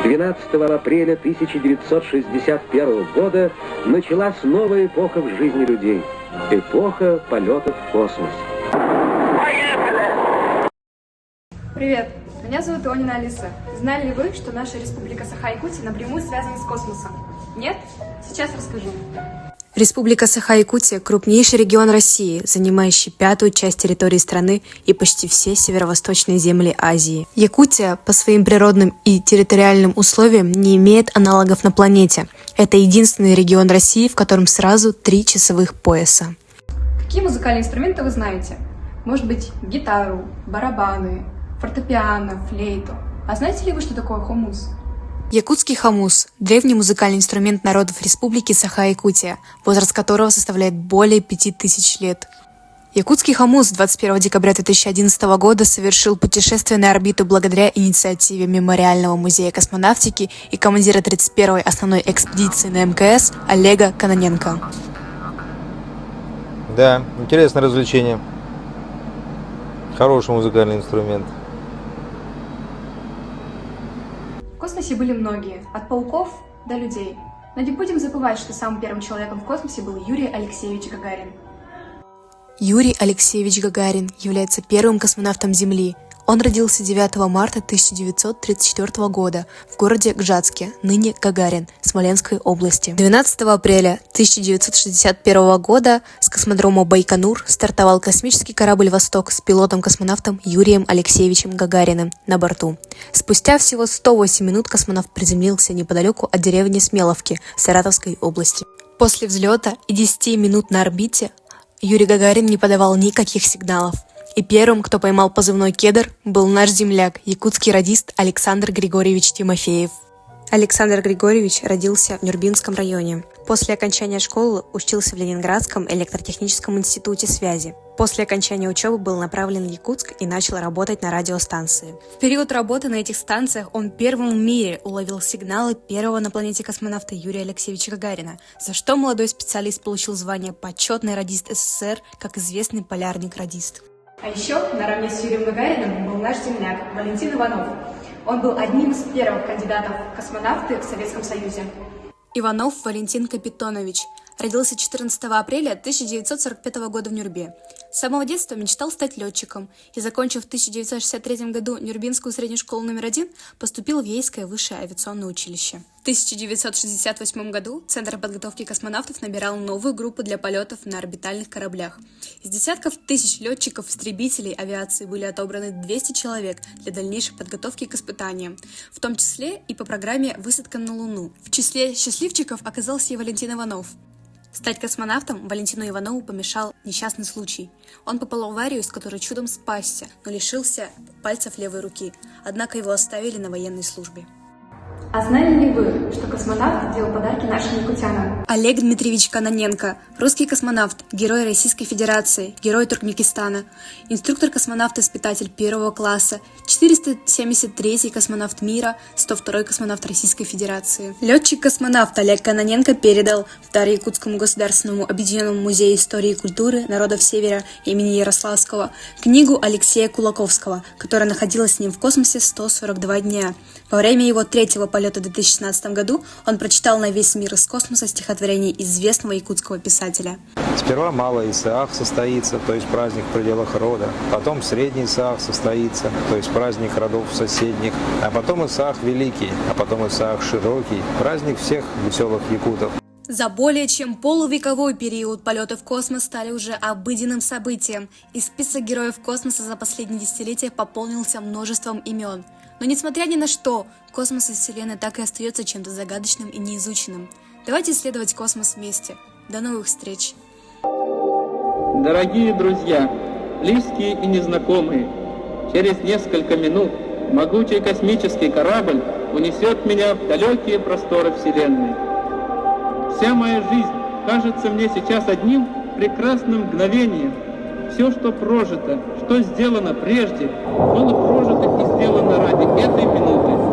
12 апреля 1961 года началась новая эпоха в жизни людей. Эпоха полетов в космос. Привет, меня зовут Ионина Алиса. Знали ли вы, что наша республика Саха-Якутия напрямую связана с космосом? Нет? Сейчас расскажу. Республика Саха-Якутия – крупнейший регион России, занимающий пятую часть территории страны и почти все северо-восточные земли Азии. Якутия по своим природным и территориальным условиям не имеет аналогов на планете. Это единственный регион России, в котором сразу 3 часовых пояса. Какие музыкальные инструменты вы знаете? Может быть, гитару, барабаны, фортепиано, флейту. А знаете ли вы, что такое хомус? Якутский хомус – древний музыкальный инструмент народов Республики Саха-Якутия, возраст которого составляет более 5000 лет. Якутский хомус 21 декабря 2011 года совершил путешествие на орбиту благодаря инициативе Мемориального музея космонавтики и командира 31-й основной экспедиции на МКС Олега Кононенко. Да, интересное развлечение. Хороший музыкальный инструмент. В космосе были многие, от пауков до людей. Но не будем забывать, что самым первым человеком в космосе был Юрий Алексеевич Гагарин. Юрий Алексеевич Гагарин является первым космонавтом Земли. Он родился 9 марта 1934 года в городе Гжатске, ныне Гагарин, Смоленской области. 12 апреля 1961 года с космодрома Байконур стартовал космический корабль «Восток» с пилотом-космонавтом Юрием Алексеевичем Гагариным на борту. Спустя всего 108 минут космонавт приземлился неподалеку от деревни Смеловки Саратовской области. После взлета и 10 минут на орбите Юрий Гагарин не подавал никаких сигналов. И первым, кто поймал позывной «Кедр», был наш земляк, якутский радист Александр Григорьевич Тимофеев. Александр Григорьевич родился в Нюрбинском районе. После окончания школы учился в Ленинградском электротехническом институте связи. После окончания учебы был направлен в Якутск и начал работать на радиостанции. В период работы на этих станциях он первым в мире уловил сигналы первого на планете космонавта Юрия Алексеевича Гагарина, за что молодой специалист получил звание «Почетный радист СССР», как известный полярник-радист. А еще наравне с Юрием Гагариным был наш земляк Валентин Иванов. Он был одним из первых кандидатов в космонавты в Советском Союзе. Иванов Валентин Капитонович родился 14 апреля 1945 года в Нюрбе. С самого детства мечтал стать летчиком и, закончив в 1963 году Нюрбинскую среднюю школу номер 1, поступил в Ейское высшее авиационное училище. В 1968 году Центр подготовки космонавтов набирал новую группу для полетов на орбитальных кораблях. Из десятков тысяч летчиков-истребителей авиации были отобраны 200 человек для дальнейшей подготовки к испытаниям, в том числе и по программе «Высадка на Луну». В числе счастливчиков оказался и Валентин Иванов. Стать космонавтом Валентину Иванову помешал несчастный случай. Он попал в аварию, из которой чудом спасся, но лишился пальцев левой руки, однако его оставили на военной службе. А знали ли вы, что космонавт делал подарки нашим якутянам? Олег Дмитриевич Кононенко, русский космонавт, герой Российской Федерации, герой Туркменистана, инструктор-космонавт-испытатель 1 класса, 473-й космонавт мира, 102-й космонавт Российской Федерации. Летчик-космонавт Олег Кононенко передал в дар Якутскому государственному объединенному музею истории и культуры народов Севера имени Ярославского книгу Алексея Кулаковского, которая находилась с ним в космосе 142 дня. Во время его 3-го полета в 2016 году он прочитал на весь мир из космоса стихотворение известного якутского писателя. Сперва малый Исаак состоится, то есть праздник в пределах рода. Потом средний Исаак состоится, то есть праздник родов соседних. А потом Исаак Великий, а потом Исаак Широкий. Праздник всех веселых якутов. За более чем полувековой период полеты в космос стали уже обыденным событием, и список героев космоса за последние десятилетия пополнился множеством имен. Но несмотря ни на что, космос и Вселенная так и остается чем-то загадочным и неизученным. Давайте исследовать космос вместе. До новых встреч! Дорогие друзья, близкие и незнакомые, через несколько минут могучий космический корабль унесет меня в далекие просторы Вселенной. Вся моя жизнь кажется мне сейчас одним прекрасным мгновением. Все, что прожито, что сделано прежде, было прожито и сделано ради этой минуты.